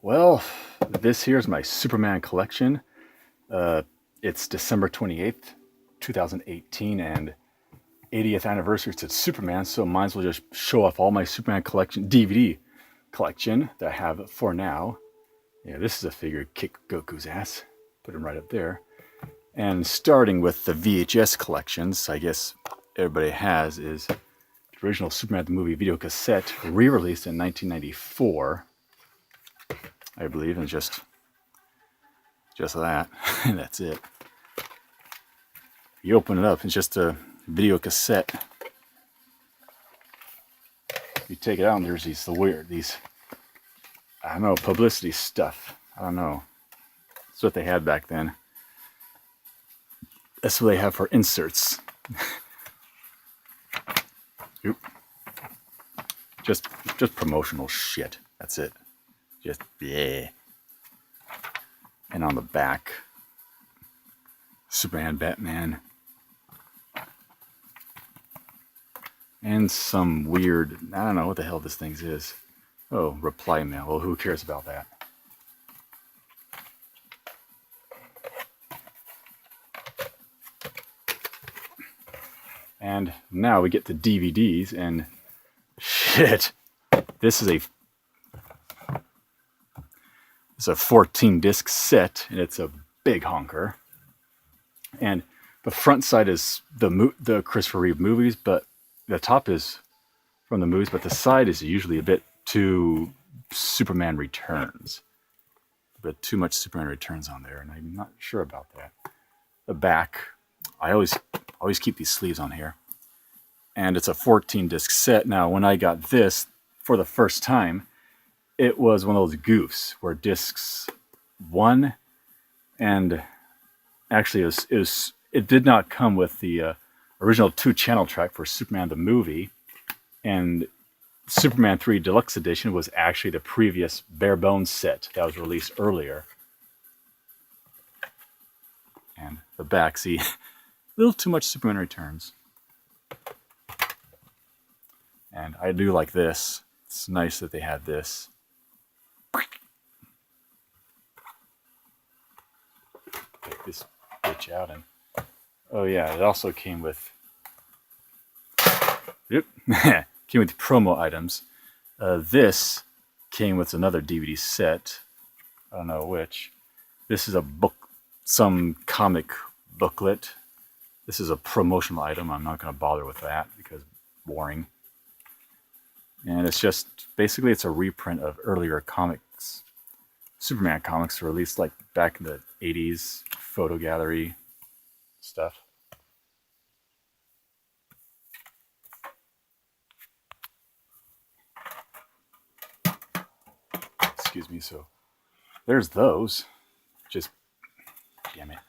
Well, this here's my Superman collection. It's December 28th, 2018, and 80th anniversary to Superman, so might as well just show off all my Superman collection, DVD collection that I have for now. Yeah, this is a figure to kick Goku's ass. Put him right up there. And starting with the VHS collections, I guess everybody has, is the original Superman the movie video cassette, re-released in 1994. I believe, and just that, and that's it. You open it up, it's just a video cassette. You take it out, and there's these I don't know, publicity stuff. I don't know. That's what they had back then. That's what they have for inserts. Oop. Just promotional shit. That's it. Just yeah. And on the back, Superman, Batman, and some weird, I don't know what the hell this thing is. Oh, reply mail. Well, who cares about that? And now we get to DVDs, and shit, this is it's a 14 disc set, and it's a big honker. And the front side is the Christopher Reeve movies, but the top is from the movies, but the side is usually a bit too Superman Returns. A bit too much Superman Returns on there, and I'm not sure about that. The back, I always keep these sleeves on here. And it's a 14 disc set. Now, when I got this for the first time, it was one of those goofs where discs 1 and actually it did not come with the original 2-channel track for Superman the movie, and Superman 3 Deluxe Edition was actually the previous bare bones set that was released earlier. And the back, see, a little too much Superman Returns. And I do like this. It's nice that they had this. Take this bitch out, and oh yeah, it also came with came with promo items. This came with another DVD set. I don't know which. This is a book, some comic booklet. This is a promotional item. I'm not going to bother with that because boring. And it's just basically it's a reprint of earlier comics, Superman comics released like back in the 80s, photo gallery stuff. Excuse me. So there's those. Just damn it.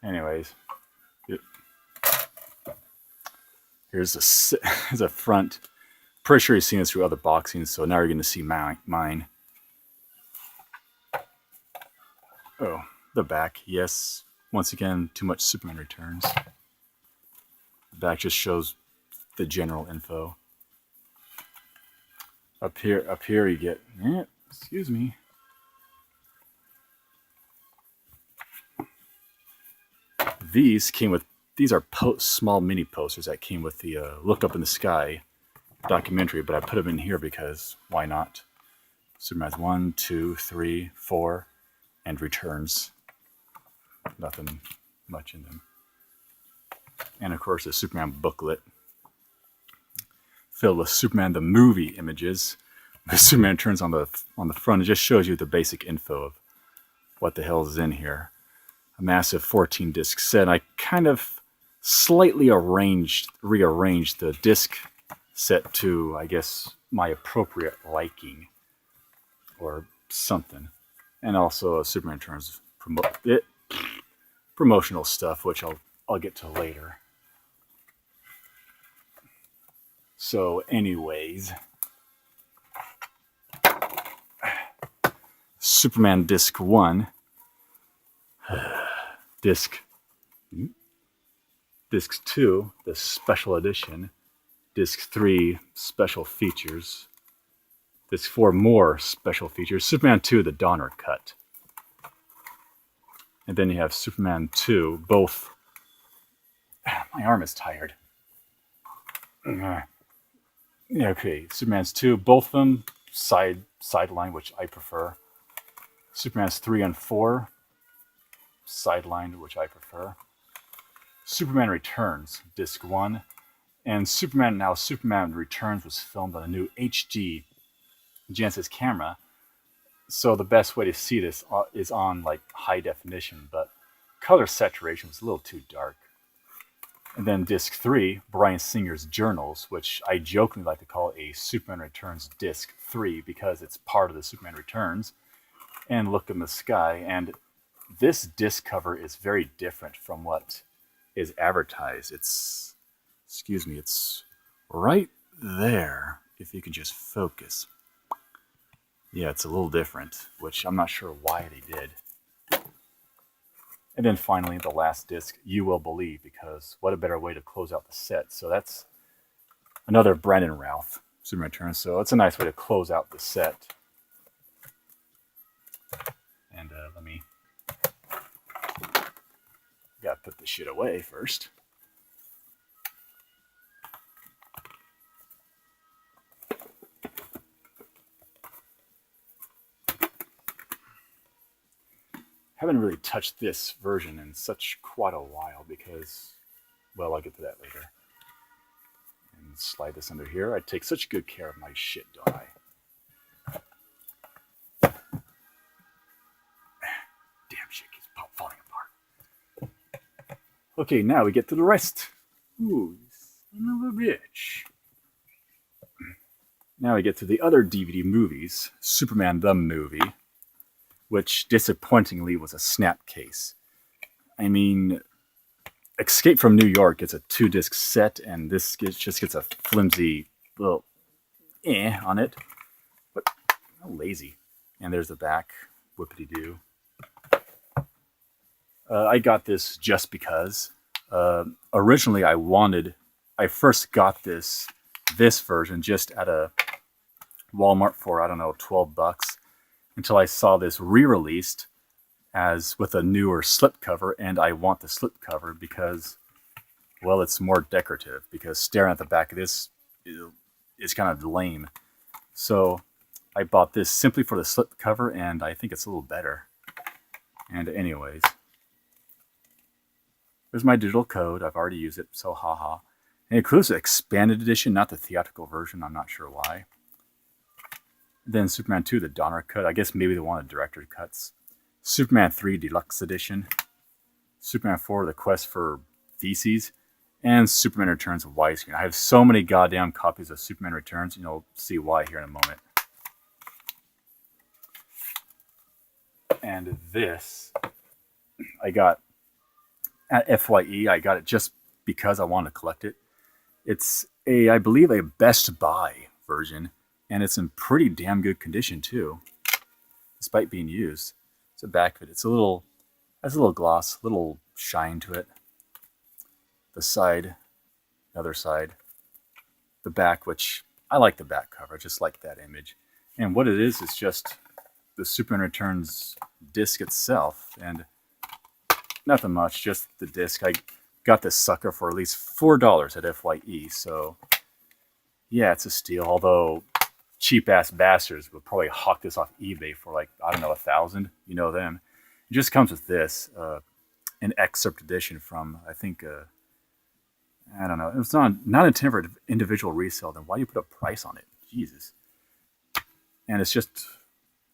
Anyways, here's a front. Pretty sure you've seen this through other boxings, so now you're going to see mine. Oh, the back. Yes, once again, too much Superman Returns. The back just shows the general info. Up here you get, excuse me. These are small mini posters that came with the Look Up in the Sky documentary, but I put them in here because why not? Superman's 1, 2, 3, 4, and Returns. Nothing much in them. And of course, the Superman booklet filled with Superman the movie images. The Superman Returns on the front. It just shows you the basic info of what the hell is in here. A massive 14 disc set. I kind of slightly rearranged the disc set to, I guess, my appropriate liking or something. And also Superman Returns promotional stuff, which I'll get to later. So anyways, Superman Disc 1, Disc 2, the special edition, Disc 3, special features. Disc 4, more special features. Superman 2, the Donner Cut. And then you have Superman 2, both. My arm is tired. Okay, Superman's 2, both of them sideline, which I prefer. Superman's 3 and 4, sidelined, which I prefer. Superman Returns, Disc 1. And Superman Returns was filmed on a new HD Genesis camera. So the best way to see this is on like high definition, but color saturation was a little too dark. And then Disc 3, Bryan Singer's Journals, which I jokingly like to call a Superman Returns Disc 3 because it's part of the Superman Returns. And Look in the Sky. And this disc cover is very different from what is advertised. It's right there, if you can just focus. Yeah, it's a little different, which I'm not sure why they did. And then finally, the last disc, You Will Believe, because what a better way to close out the set. So that's another Brandon Routh Superman Returns. So it's a nice way to close out the set. And let me... Gotta put this shit away first. Haven't really touched this version in quite a while because, well, I'll get to that later. And slide this under here. I take such good care of my shit, don't I? Damn shit keeps falling apart. Okay, now we get to the rest. Ooh, son of a bitch. Now we get to the other DVD movies. Superman the Movie, which disappointingly was a snap case. I mean, Escape from New York gets a 2-disc set, and this just gets a flimsy little on it. But how lazy. And there's the back, whippity-doo. I got this just because. Originally, I first got this version just at a Walmart for, I don't know, $12. Until I saw this re-released as with a newer slipcover, and I want the slipcover because, well, it's more decorative, because staring at the back of this is kind of lame. So I bought this simply for the slipcover, and I think it's a little better. And anyways, there's my digital code. I've already used it, so haha. It includes the expanded edition, not the theatrical version. I'm not sure why. Then Superman 2, the Donner Cut. I guess maybe they wanted director's cuts. Superman 3, Deluxe Edition. Superman 4, The Quest for Feces. And Superman Returns widescreen. I have so many goddamn copies of Superman Returns. You'll see why here in a moment. And this, I got at FYE. I got it just because I want to collect it. It's I believe, a Best Buy version. And it's in pretty damn good condition too, despite being used. It's the back of it. Has a little gloss, little shine to it. The other side, the back, which I like the back cover. I just like that image. And what it is just the Superman Returns disc itself, and nothing much, just the disc. I got this sucker for at least $4 at FYE, so yeah, it's a steal. Although cheap ass bastards would probably hawk this off eBay for like, I don't know, $1,000. You know them. It just comes with this, an excerpt edition from, I think, I don't know. It's not intended for individual resale. Then why do you put a price on it? Jesus. And it's just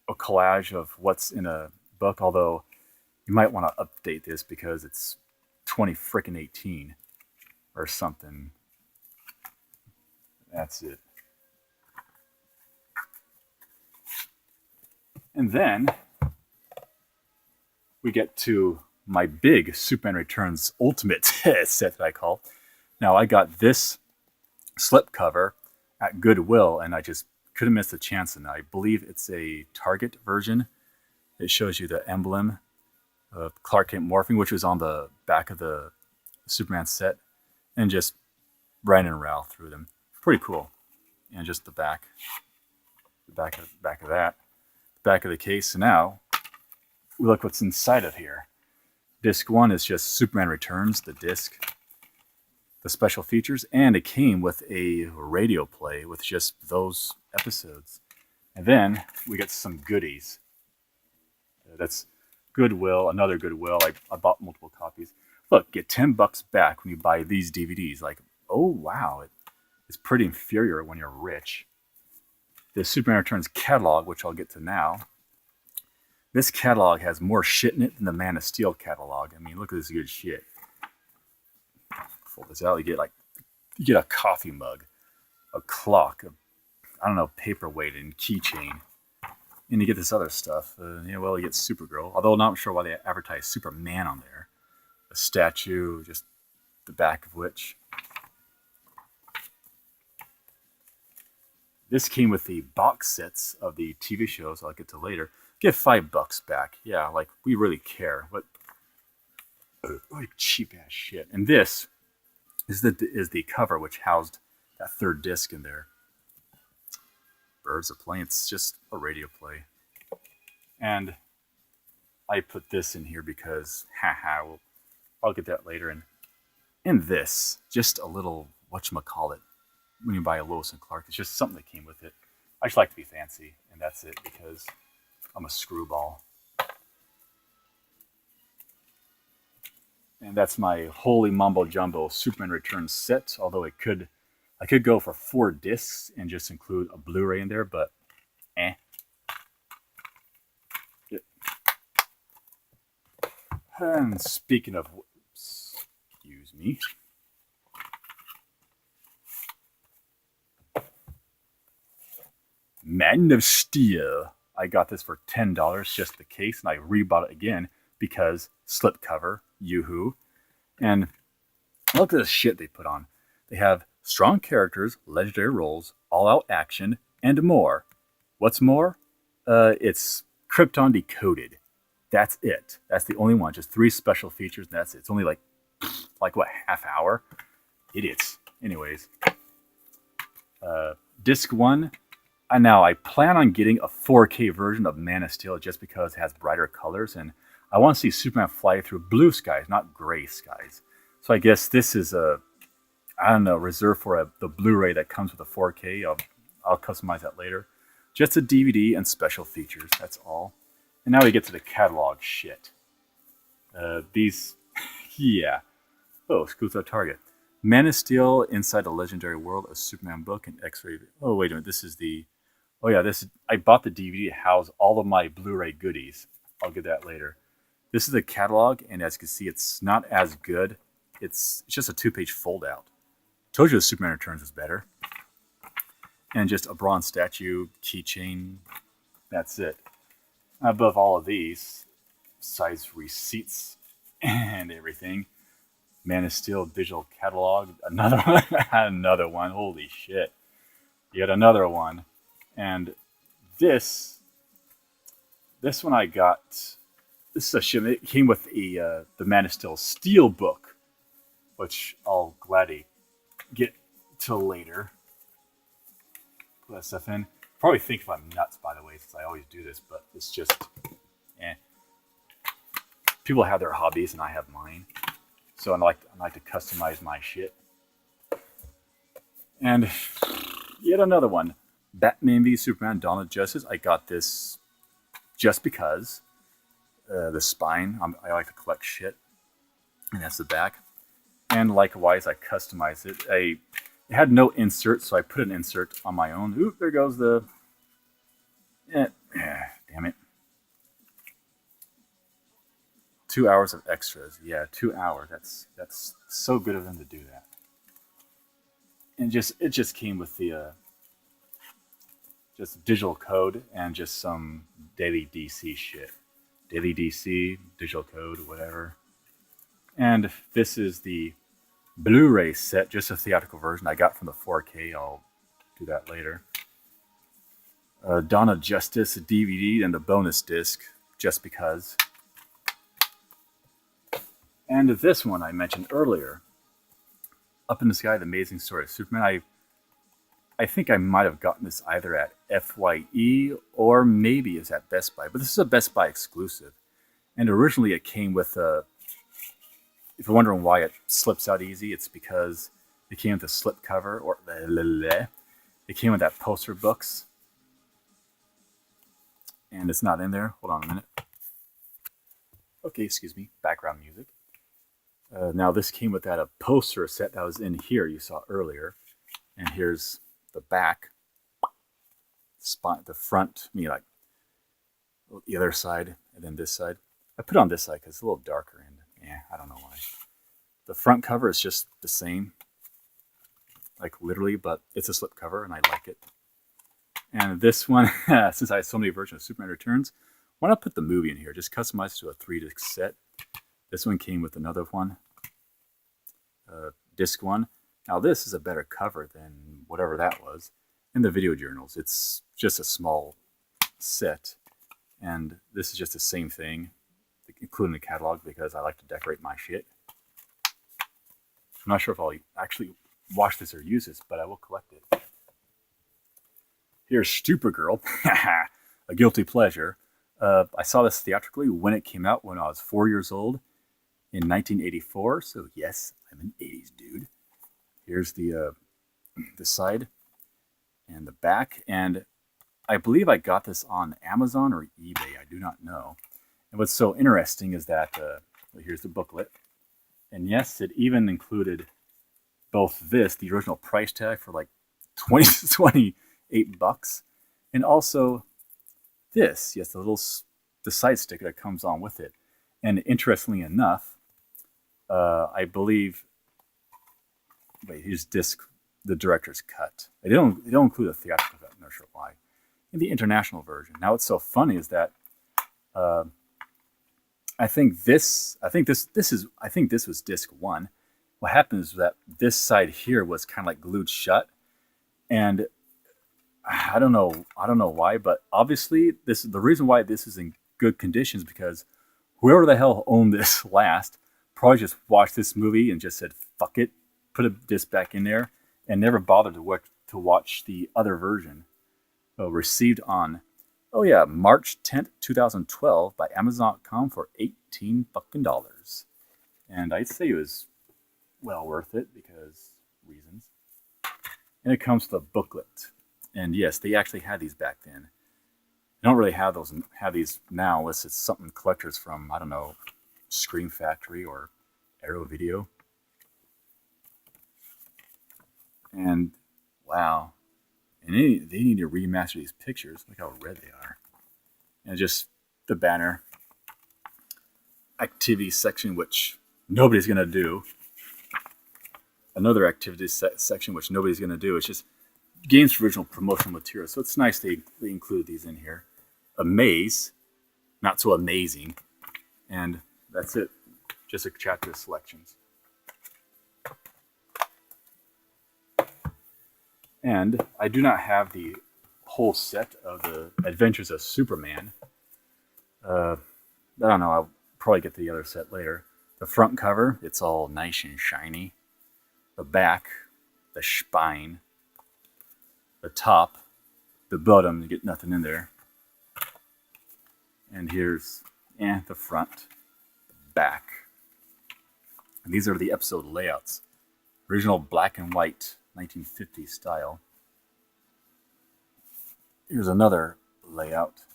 a collage of what's in a book. Although you might want to update this because it's 2018 or something. That's it. And then we get to my big Superman Returns Ultimate set that I call. Now, I got this slipcover at Goodwill, and I just couldn't miss the chance. And I believe it's a Target version. It shows you the emblem of Clark Kent morphing, which was on the back of the Superman set, and just Brandon Routh through them. Pretty cool. And just the back of that, the back of the case. So now we look what's inside of here. Disc 1 is just Superman Returns, the disc, the special features, and it came with a radio play with just those episodes. And then we get some goodies. That's Goodwill, another Goodwill. I bought multiple copies. Look, get $10 back when you buy these DVDs. Like, oh wow, it's pretty inferior when you're rich. The Superman Returns catalog, which I'll get to now. This catalog has more shit in it than the Man of Steel catalog. I mean, look at this good shit. Fold this out, you get a coffee mug, a clock, I don't know, paperweight and keychain. And you get this other stuff. You get Supergirl, although I'm not sure why they advertise Superman on there. A statue, just the back of which. This came with the box sets of the TV shows I'll get to later. Get $5 back. Yeah, like we really care. What cheap ass shit. And this is the cover which housed that third disc in there. Birds of Play. It's just a radio play. And I put this in here because I'll get that later. And in this, just a little whatchamacallit. When you buy a Lois and Clark, it's just something that came with it. I just like to be fancy, and that's it because I'm a screwball. And that's my holy mumbo jumbo Superman Returns set. Although I could go for 4 discs and just include a Blu-ray in there, but And speaking of, excuse me. Man of Steel. I got this for $10, just the case, and I rebought it again because slipcover, yoo-hoo. And look at the shit they put on. They have strong characters, legendary roles, all-out action, and more. What's more? It's Krypton Decoded. That's it. That's the only one. Just 3 special features, and that's it. It's only like what, half hour? Idiots. Anyways. Disc 1. And now I plan on getting a 4K version of Man of Steel just because it has brighter colors, and I want to see Superman fly through blue skies, not gray skies. So I guess this is reserved for the Blu-ray that comes with a 4K. I'll customize that later. Just a DVD and special features. That's all. And now we get to the catalog shit. These, yeah. Oh, schools at Target. Man of Steel Inside the Legendary World, a Superman book, and X-ray. Oh, wait a minute. This is the. Oh yeah, I bought the DVD to house all of my Blu-ray goodies. I'll get that later. This is the catalog, and as you can see, it's not as good. It's just a 2-page fold-out. Told you the Superman Returns is better. And just a bronze statue, keychain. That's it. Above all of these, besides receipts and everything, Man of Steel digital catalog. Another one. Holy shit! Yet another one. And this one I got. This is a shit. It came with the Man of Steel Steel book, which I'll gladly get till later. Put that stuff in. Probably think if I'm nuts, by the way, since I always do this, but it's just, People have their hobbies, and I have mine. So I like to customize my shit. And yet another one. Batman v Superman: Dawn of Justice. I got this just because. The spine. I like to collect shit. And that's the back. And likewise, I customized it. It had no insert, so I put an insert on my own. Oop, there goes the... damn it. 2 hours of extras. Yeah, 2 hours. That's so good of them to do that. And it just came with the just digital code and just some daily DC shit. Daily DC, digital code, whatever. And this is the Blu-ray set, just a theatrical version I got from the 4K. I'll do that later. Dawn of Justice DVD and the bonus disc, just because. And this one I mentioned earlier, Up in the Sky, The Amazing Story of Superman. I think I might have gotten this either at FYE or maybe it's at Best Buy, but this is a Best Buy exclusive. And originally it came with a, if you're wondering why it slips out easy, it's because it came with a slip cover, or it came with that poster books, and it's not in there. Hold on a minute. Okay, excuse me, background music. Now this came with that a poster set that was in here you saw earlier, and here's the back, spine, the front, like the other side, and then this side. I put it on this side because it's a little darker, and I don't know why. The front cover is just the same, like literally, but it's a slip cover, and I like it. And this one, since I have so many versions of Superman Returns, why not put the movie in here? Just customize it to a 3-disc set. This one came with another one, disc 1. Now this is a better cover than whatever that was. In the video journals, it's just a small set, and this is just the same thing, including the catalog, because I like to decorate my shit. I'm not sure if I'll actually watch this or use this, but I will collect it. Here's Supergirl, a guilty pleasure. I saw this theatrically when it came out when I was 4 years old in 1984. So yes, I'm an 80s dude. Here's the side and the back, and I believe I got this on Amazon or eBay. I do not know. And what's so interesting is that here's the booklet, and yes, it even included both this, the original price tag for like 28 bucks, and also this. Yes, the side sticker that comes on with it. And interestingly enough, I believe. Wait, here's the director's cut. They don't include a theatrical cut. I'm not sure why. In the international version. Now, what's so funny is that I think this was disc 1. What happened is that this side here was kind of like glued shut, and I don't know why, but obviously the reason why this is in good condition is because whoever the hell owned this last probably just watched this movie and just said fuck it, put a disc back in there, and never bothered to watch the other version. Received on March 10th, 2012 by Amazon.com for $18 fucking. And I'd say it was well worth it because reasons. And it comes with a booklet. And yes, they actually had these back then. They don't really have these now unless it's something collectors from, I don't know, Scream Factory or Arrow Video. And wow. And they need to remaster these pictures. Look how red they are. And just the banner. Activity section, which nobody's going to do. Another activity section, which nobody's going to do. It's just games for original promotional material. So it's nice they include these in here. A maze. Not so amazing. And that's it. Just a chapter of selections. And I do not have the whole set of the Adventures of Superman. I don't know. I'll probably get the other set later. The front cover, it's all nice and shiny. The back, the spine. The top, the bottom, you get nothing in there. And here's the front, the back. And these are the episode layouts. Original black and white. 1950s style. Here's another layout.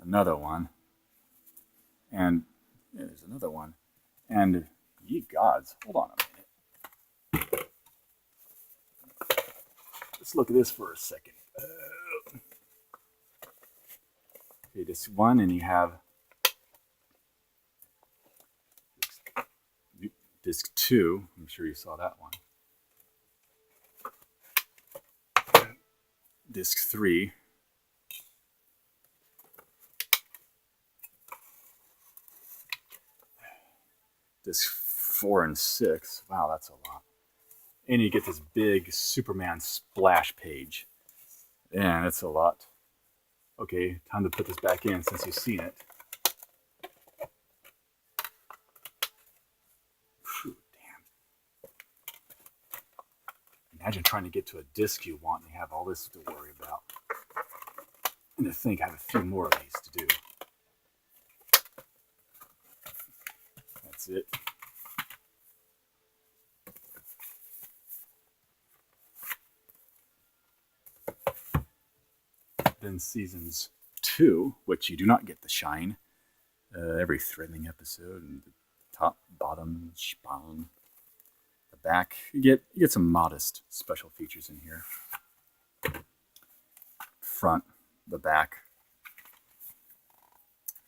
Another one. And there's another one. And ye gods, hold on a minute. Let's look at this for a second. Okay, this one, and you have disc 2. I'm sure you saw that one. Disc 3. Disc 4 and 6. Wow, that's a lot. And you get this big Superman splash page. Yeah, that's a lot. Okay, time to put this back in since you've seen it. Whew, damn. Imagine trying to get to a disc you want and you have all this to worry about. And to think I have a few more of these to do. That's it. Then seasons 2, which you do not get the shine. Every threading episode, and the top, bottom, spine, the back. You get some modest special features in here. Front, the back,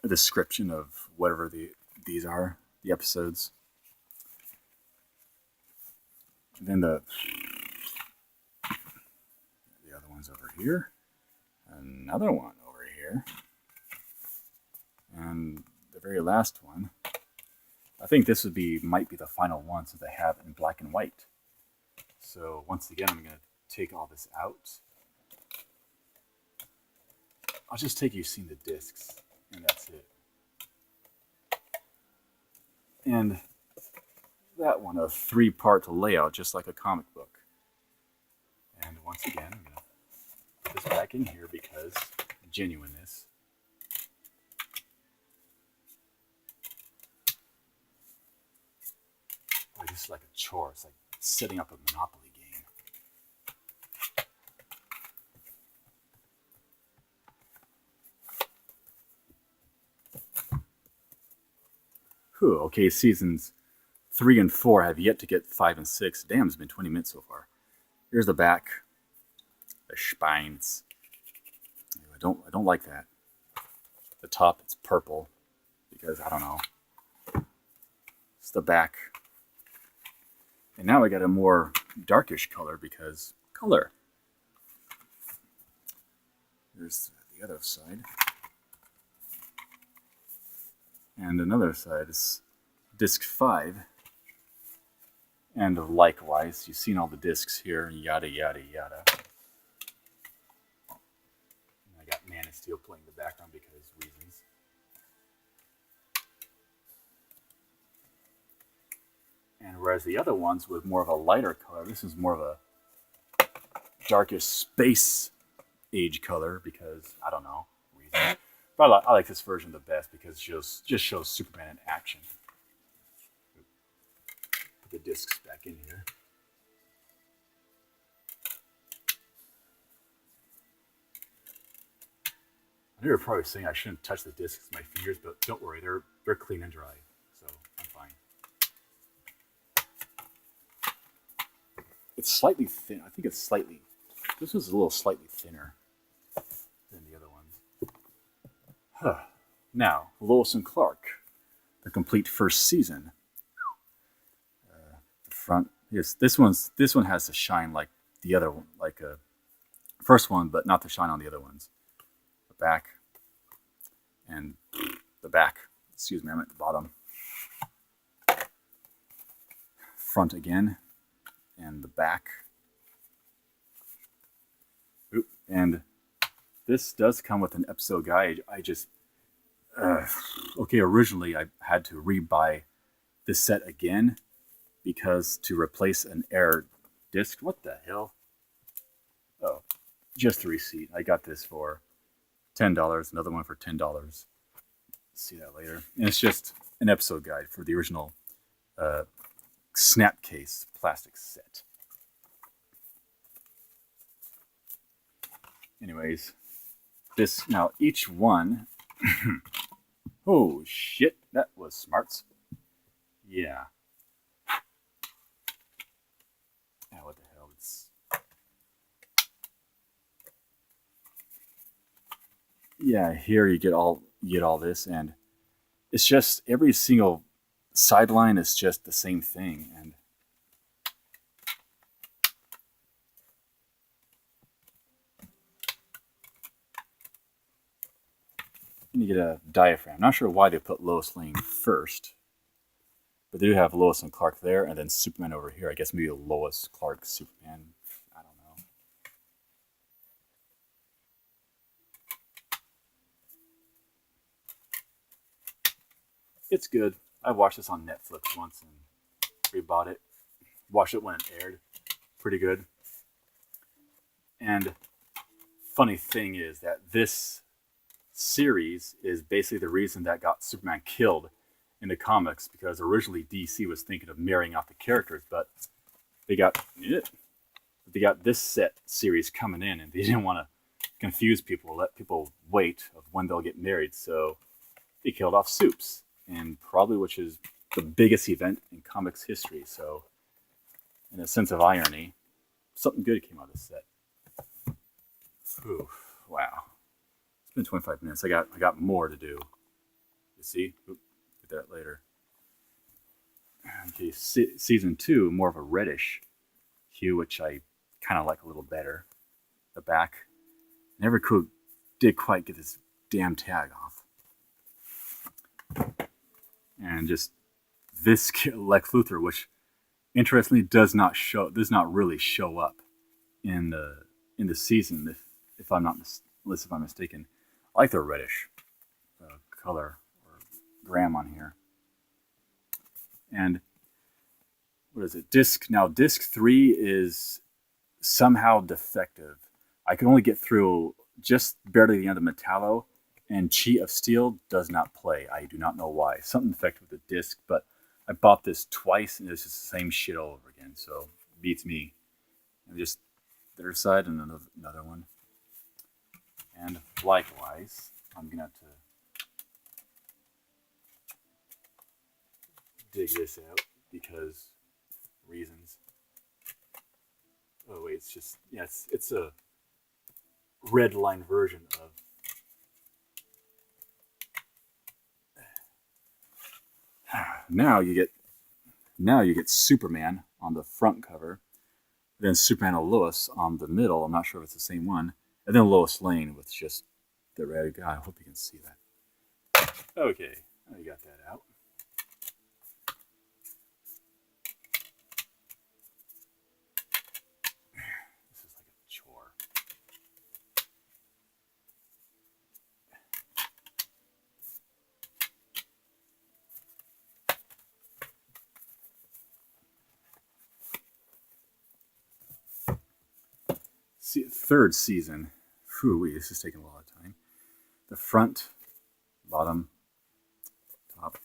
a description of whatever these are, the episodes. And then the other one's over here. Another one over here. And the very last one. I think this might be the final one since they have it in black and white. So once again, I'm going to take all this out. I'll just take you seeing the discs, and that's it. And that one, a 3-part layout, just like a comic book. And once again, I'm going to put this back in here because genuineness. Boy, this is like a chore. It's like setting up a Monopoly game. Whew, okay, seasons 3 and 4 have yet to get 5 and 6. Damn, it's been 20 minutes so far. Here's the back. The spines. I don't like that. The top, it's purple because I don't know. It's the back. And now I got a more darkish color because color. There's the other side. And another side is disc 5. And likewise, you've seen all the discs here, yada, yada, yada. And I got Man of Steel playing in the background because reasons. And whereas the other ones with more of a lighter color, this is more of a darkish space age color because, I don't know, reasons. But I like this version the best because it just shows Superman in action. Put the discs back in here. I know you're probably saying I shouldn't touch the discs with my fingers, but don't worry, they're clean and dry, so I'm fine. It's slightly thin. I think it's slightly. This is a little slightly thinner than the other ones. Huh. Now, Lois and Clark, the complete first season. The front. Yes, this one has the shine like the other one, like a first one, but not the shine on the other ones. The back and the back. Excuse me, I'm at the bottom. Front again. And the back. Oop. And this does come with an episode guide. Okay, originally I had to rebuy this set again because to replace an air disc. What the hell? Oh, just the receipt. I got this for $10, another one for $10. See that later. And it's just an episode guide for the original Snapcase plastic set. Anyways, this now each one. Oh shit, that was smarts. Yeah. What the hell? Yeah, here you get all this, and it's just every single sideline is just the same thing, and you get a diaphragm. Not sure why they put Lois Lane first, but they do have Lois and Clark there, and then Superman over here. I guess maybe a Lois, Clark, Superman. I don't know. It's good. I watched this on Netflix once and rebought it. Watched it when it aired. Pretty good. And funny thing is that this series is basically the reason that got Superman killed in the comics, because originally DC was thinking of marrying off the characters, but they got this set series coming in, and they didn't want to confuse people, let people wait of when they'll get married, so they killed off Supes, and probably which is the biggest event in comics history. So, in a sense of irony, something good came out of this set. Ooh, wow. It's been 25 minutes. I got more to do. You see? Oop, get that later. Okay, season 2, more of a reddish hue, which I kind of like a little better. The back. Never did quite get this damn tag off. And just this Lex Luthor, which interestingly does not really show up in the season, if I'm not unless if I'm mistaken. I like the reddish color or gram on here. And what is it? Disc 3 is somehow defective. I can only get through just barely the end of Metallo, and Chi of Steel does not play. I do not know why. Something defective with the disc, but I bought this twice, and it's just the same shit all over again. So it beats me. And just the other side, and another one. And likewise, I'm gonna have to dig this out because reasons. Oh wait, it's just it's a red line version of. Now you get Superman on the front cover, then Superman and Lois on the middle. I'm not sure if it's the same one, and then Lois Lane with just the red guy. I hope you can see that. Okay, now you got that out. This is like a chore. Third season. Whew, this is taking a lot of time. The front, bottom, top.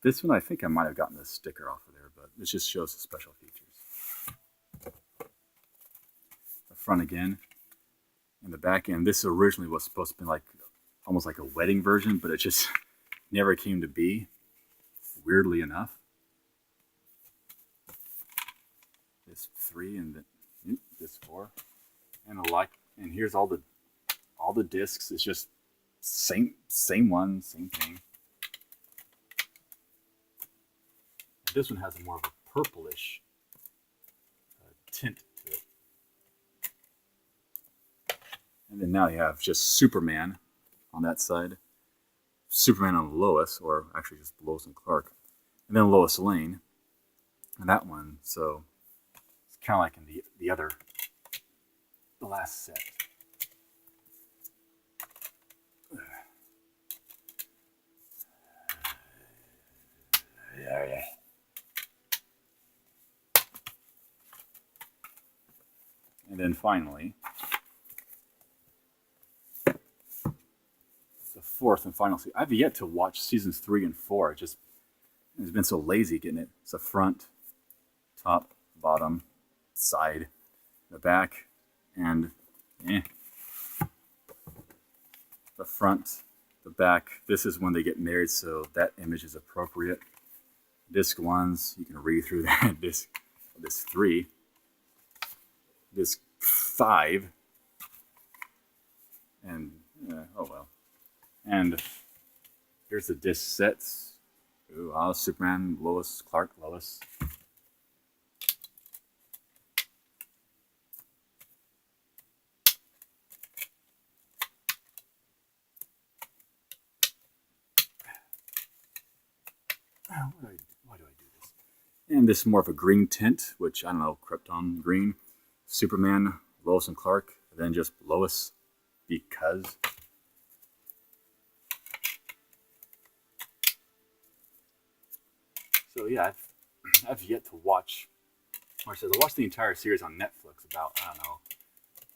This one, I think I might have gotten the sticker off of there, but it just shows the special features. The front again, and the back end. This originally was supposed to be like almost like a wedding version, but it just never came to be, weirdly enough. This 3 and this 4, and and here's all the discs. It's just same one, same thing. And this one has a more of a purplish tint to it. And then now you have just Superman on that side, Superman and Lois, or actually just Lois and Clark, and then Lois Lane, and that one. So it's kind of like in the last set. Yeah. And then finally, the fourth and final season. I've yet to watch seasons 3 and 4. It's been so lazy getting it. It's the front, top, bottom, side, the back, and the front, the back. This is when they get married, so that image is appropriate. Disc 1s, you can read through that. Disc 3, disc 5, and oh well. And here's the disc sets. Ooh, Superman, Lois, Clark, Lois. Why do I do this? And this is more of a green tint, which I don't know, Krypton green. Superman, Lois and Clark, and then just Lois, because. So yeah, I've yet to watch Like I said, I watched the entire series on Netflix about, I don't know,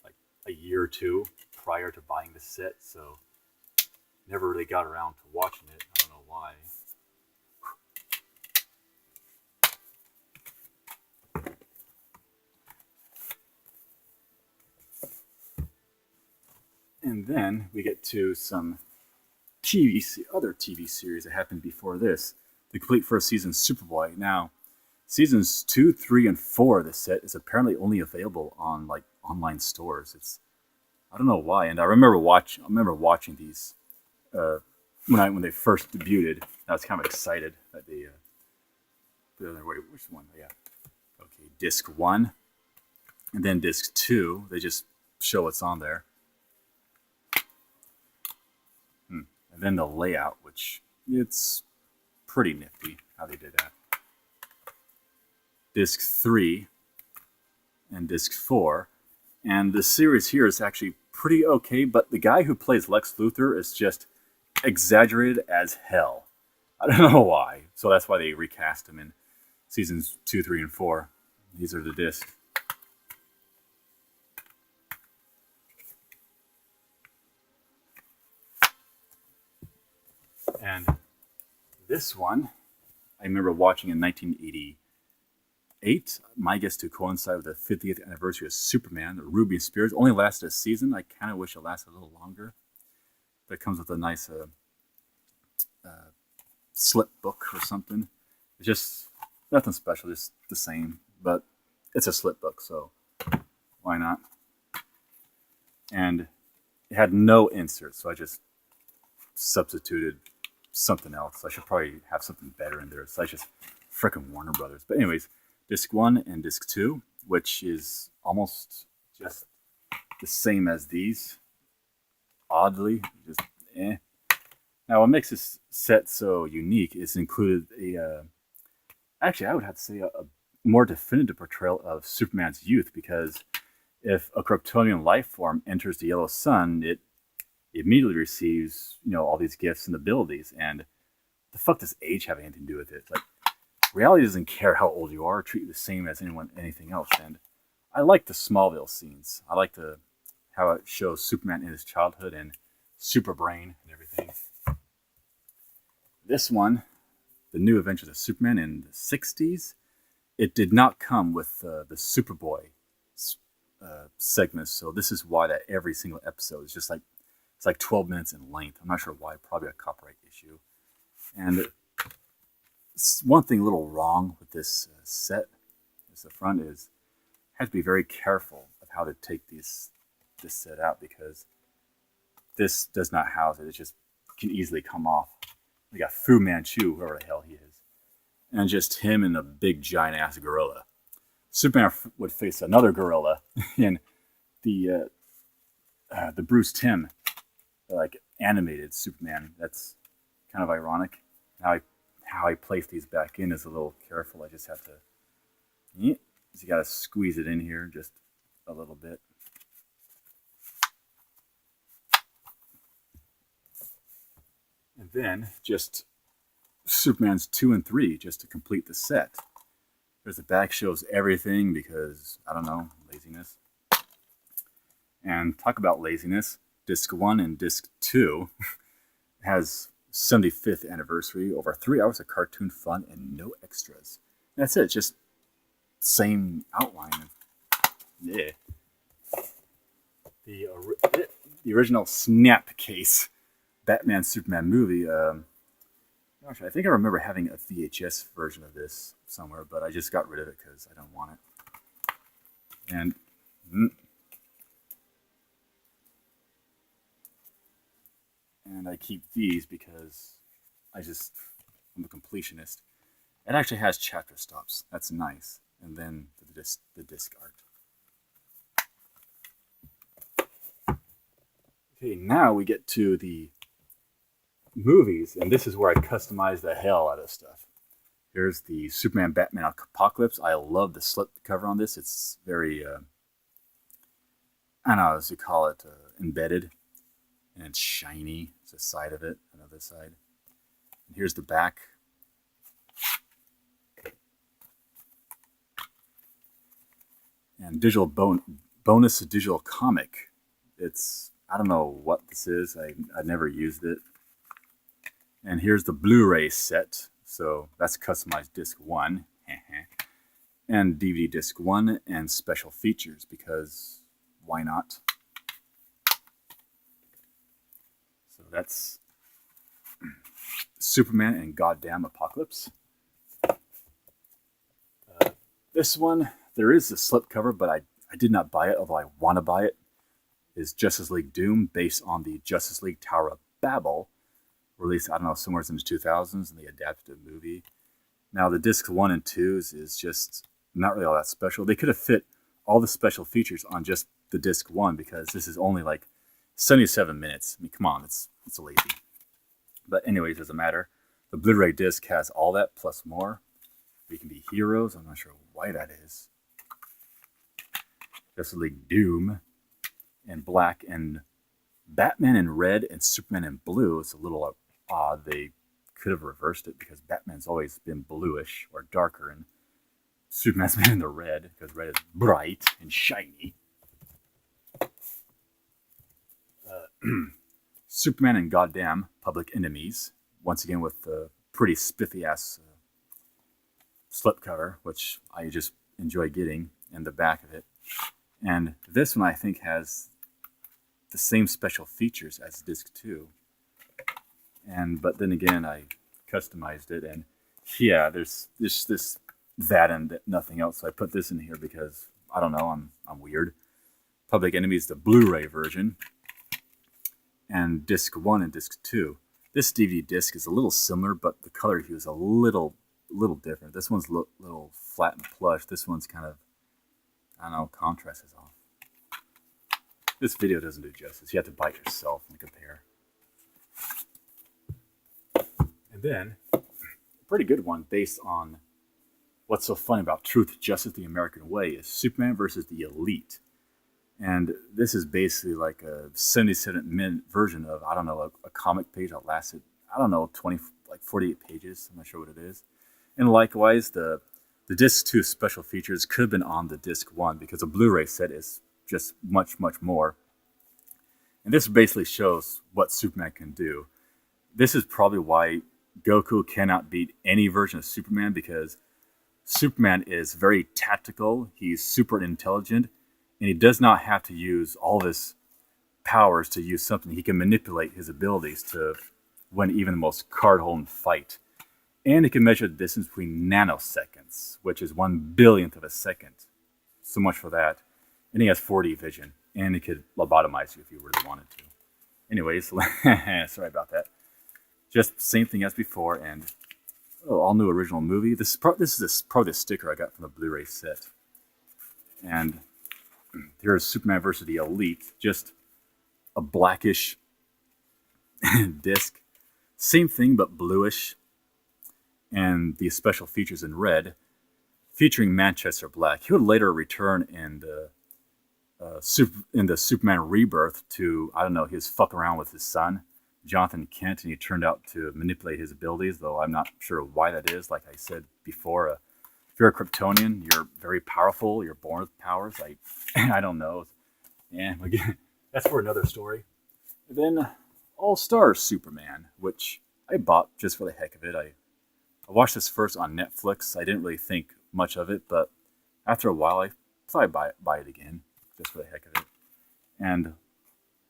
like a year or two prior to buying the set, so never really got around to watching it. I don't know why. And then we get to some other TV series that happened before this. The complete first season, Superboy. Now, seasons 2, 3, and 4 of the set is apparently only available on like online stores. I don't know why. And I remember watching these when they first debuted. I was kind of excited that they. Wait, which one? Yeah. Okay, disc 1, and then disc 2. They just show what's on there. And then the layout, which it's pretty nifty how they did that. Disc 3 and disc 4. And the series here is actually pretty okay, but the guy who plays Lex Luthor is just exaggerated as hell. I don't know why. So that's why they recast him in seasons 2, 3, and 4. These are the discs. And this one, I remember watching in 1988. My guess to coincide with the 50th anniversary of Superman, the Ruby and Spears. Only lasted a season. I kind of wish it lasted a little longer. But it comes with a nice slip book or something. It's just nothing special, just the same. But it's a slip book, so why not? And it had no inserts, so I just substituted something else. I should probably have something better in there. So I just frickin' Warner Brothers. But anyways, disc 1 and disc 2, which is almost just the same as these. Oddly, just eh. Now, what makes this set so unique is included actually, I would have to say a more definitive portrayal of Superman's youth, because if a Kryptonian life form enters the yellow sun, it immediately receives, all these gifts and abilities. And the fuck does age have anything to do with it? Like, reality doesn't care how old you are, treat you the same as anything else. And I like the Smallville scenes. I like how it shows Superman in his childhood and Superbrain and everything. This one, the New Adventures of Superman in the 60s, it did not come with the Superboy segments. So this is why that every single episode is just like, it's like 12 minutes in length. I'm not sure why, probably a copyright issue. And one thing a little wrong with this set, is the front is, have to be very careful of how to take this set out, because this does not house it. It just can easily come off. We got Fu Manchu, whoever the hell he is, and just him and a big giant ass gorilla. Superman would face another gorilla in the Bruce Timm like animated Superman. That's kind of ironic. How I place these back in is a little careful. I just have to, you got to squeeze it in here just a little bit. And then just Superman's 2 and 3 just to complete the set. There's the back, shows everything because, I don't know, laziness. And talk about laziness. Disc 1 and Disc 2 has 75th anniversary, over 3 hours of cartoon fun and no extras. And that's it, just same outline. Yeah. The original Snapcase Batman Superman movie. Gosh, I think I remember having a VHS version of this somewhere, but I just got rid of it because I don't want it. And I keep these because I'm a completionist. It actually has chapter stops. That's nice. And then the disc art. Okay, now we get to the movies, and this is where I customize the hell out of stuff. Here's the Superman Batman Apocalypse. I love the slip cover on this. It's very, I don't know, as you call it, embedded. And it's shiny. It's the side of it, another side. And here's the back. and bonus digital comic. I don't know what this is. I never used it. And here's the Blu-ray set. So that's customized disc 1. And DVD disc 1 and special features, because why not? So that's Superman and Goddamn Apocalypse. This one, there is a slipcover, but I did not buy it, although I want to buy it. Is Justice League Doom, based on the Justice League Tower of Babel, released, I don't know, somewhere in the 2000s, and they adapted a movie. Now, the discs 1 and 2s is just not really all that special. They could have fit all the special features on just the disc 1, because this is only like 77 minutes. I mean, come on, it's lazy. But anyways, doesn't matter. The Blu-ray disc has all that plus more. We can be heroes. I'm not sure why that is. Justice League Doom in black, and Batman in red and Superman in blue. It's a little odd. They could have reversed it, because Batman's always been bluish or darker, and Superman's been in the red, because red is bright and shiny. Superman and Goddamn Public Enemies, once again with the pretty spiffy ass slipcover, which I just enjoy getting in the back of it. And this one I think has the same special features as disc 2. But then again, I customized it, and yeah, there's this that and nothing else. So I put this in here because I don't know, I'm weird. Public Enemies, the Blu-ray version, and disc 1 and disc 2. This DVD disc is a little similar, but the color hue is a little different. This one's a little flat and plush. This one's kind of, I don't know, contrast is off. This video doesn't do justice. You have to buy it yourself and compare. And then, a pretty good one based on what's so funny about Truth, Justice, the American Way is Superman versus the Elite. And this is basically like a 77-minute version of, I don't know, a comic page that lasted, I don't know, 48 pages. I'm not sure what it is. And likewise, the disc 2 special features could have been on the disc 1, because a Blu-ray set is just much, much more. And this basically shows what Superman can do. This is probably why Goku cannot beat any version of Superman, because Superman is very tactical, he's super intelligent, and he does not have to use all of his powers to use something. He can manipulate his abilities to win even the most card-holding fight. And he can measure the distance between nanoseconds, which is 1/1000th of a second. So much for that. And he has 4D vision, and he could lobotomize you if you really wanted to. Anyways, sorry about that. Just same thing as before, and all new original movie. This is probably the sticker I got from the Blu-ray set. And here's Superman versus the Elite, just a blackish disc. Same thing, but bluish. And the special features in red, featuring Manchester Black. He would later return in the Superman Rebirth to, I don't know, his fuck around with his son, Jonathan Kent, and he turned out to manipulate his abilities, though I'm not sure why that is. Like I said before, if you're a Kryptonian, you're very powerful, you're born with powers. I don't know. And again, that's for another story. And then All-Star Superman, which I bought just for the heck of it. I watched this first on Netflix. I didn't really think much of it, but after a while, I thought I'd buy it again, just for the heck of it. And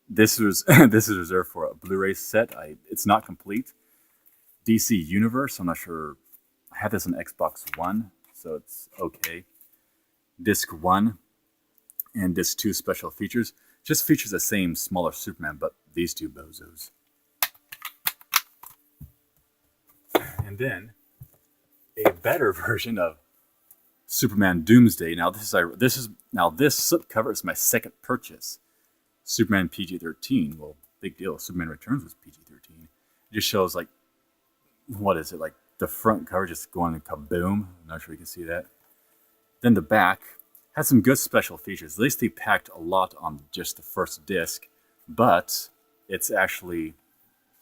this is reserved for a Blu-ray set. It's not complete. DC Universe, I'm not sure. I have this on Xbox One, so it's okay. Disc 1 and Disc 2 special features. Just features the same smaller Superman, but these two bozos. And then a better version of Superman Doomsday. Now this slipcover is my second purchase. Superman PG-13. Well, big deal. Superman Returns was PG-13. It just shows like, what is it, like the front cover just going kaboom. I'm not sure you can see that. Then the back has some good special features. At least they packed a lot on just the first disc, but it's actually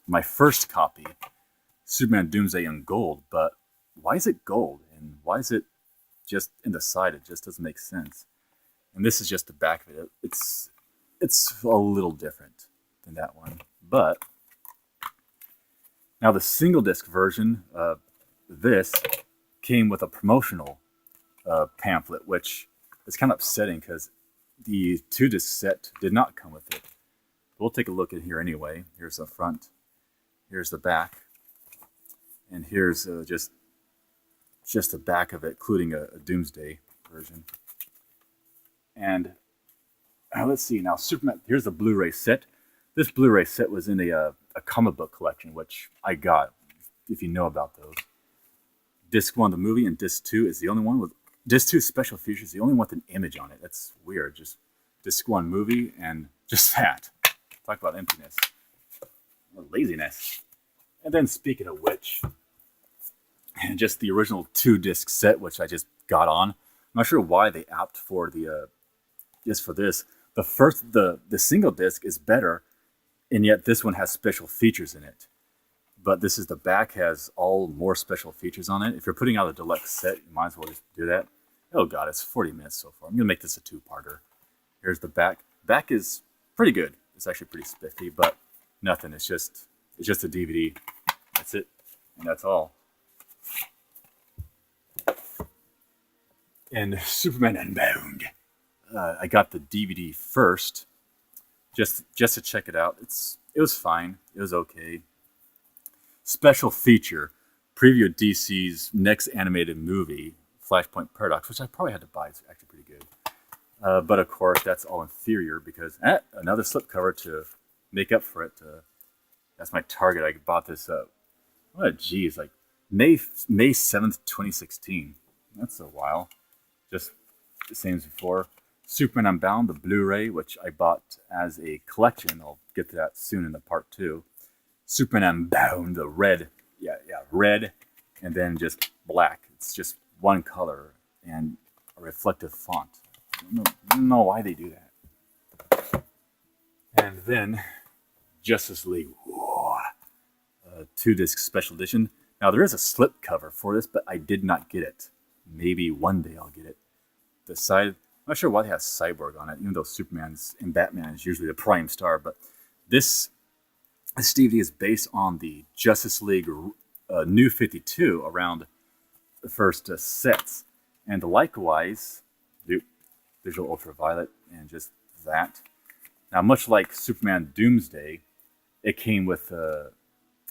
my first copy, Superman Doomsday in gold. But why is it gold? And why is it just in the side? It just doesn't make sense. And this is just the back of it. It's a little different than that one. But now the single disc version of this came with a promotional pamphlet, which is kind of upsetting because the 2-disc set did not come with it. We'll take a look at here anyway. Here's the front, here's the back, and here's just the back of it, including a Doomsday version. And let's see now, Superman. Here's the Blu-ray set. This Blu-ray set was in a comic book collection, which I got, if you know about those. Disc 1, the movie, and Disc 2 is the only one with Disc 2 special features, the only one with an image on it. That's weird. Just Disc 1 movie and just that. Talk about emptiness. Or laziness. And then speaking of which, and just the original 2-disc set, which I just got on. I'm not sure why they opt for the just for this. The single disc is better, and yet this one has special features in it. But this is the back has all more special features on it. If you're putting out a deluxe set, you might as well just do that. Oh god, it's 40 minutes so far. I'm gonna make this a 2-parter. Here's the back. Back is pretty good. It's actually pretty spiffy, but nothing. It's just a DVD. That's it, and that's all. And Superman Unbound. I got the DVD first, just to check it out. It was fine. It was okay. Special feature: preview of DC's next animated movie, Flashpoint Paradox, which I probably had to buy. It's actually pretty good. But of course, that's all inferior because another slipcover to make up for it. That's my target. I bought this. Like May 7th, 2016. That's a while. Just the same as before. Superman Unbound, the Blu-ray, which I bought as a collection. I'll get to that soon in the part 2. Superman Unbound, the red. Red, and then just black. It's just one color and a reflective font. I don't know why they do that. And then Justice League, 2-disc special edition. Now there is a slip cover for this, but I did not get it. Maybe one day I'll get it. The side, I'm not sure why they have Cyborg on it, even though Superman's and Batman is usually the prime star. But this DVD is based on the Justice League New 52 around the first sets, and likewise, Visual Ultraviolet, and just that. Now, much like Superman Doomsday, it came with.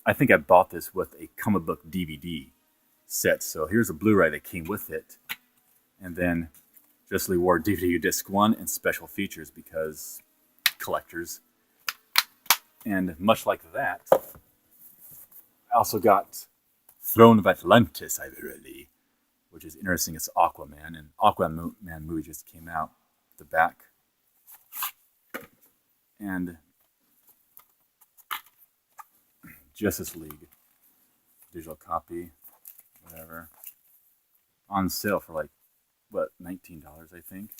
I think I bought this with a comic book DVD set. So here's a Blu-ray that came with it, and then Justice League War DVD Disc 1 and special features because collectors. And much like that, I also got Throne of Atlantis, which is interesting. It's Aquaman, and Aquaman movie just came out. The back. And Justice League digital copy, whatever, on sale for like $19, I think.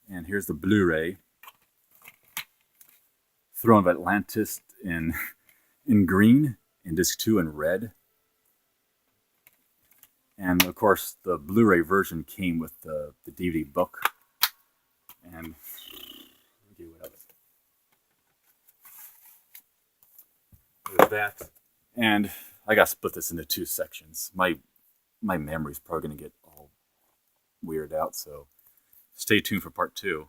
And here's the Blu-ray, Throne of Atlantis in green, and Disc 2 in red. And of course, the Blu-ray version came with the DVD book. And okay, what else? There's that. And I got to split this into 2 sections. My memory's probably going to get all weird out, so stay tuned for part 2.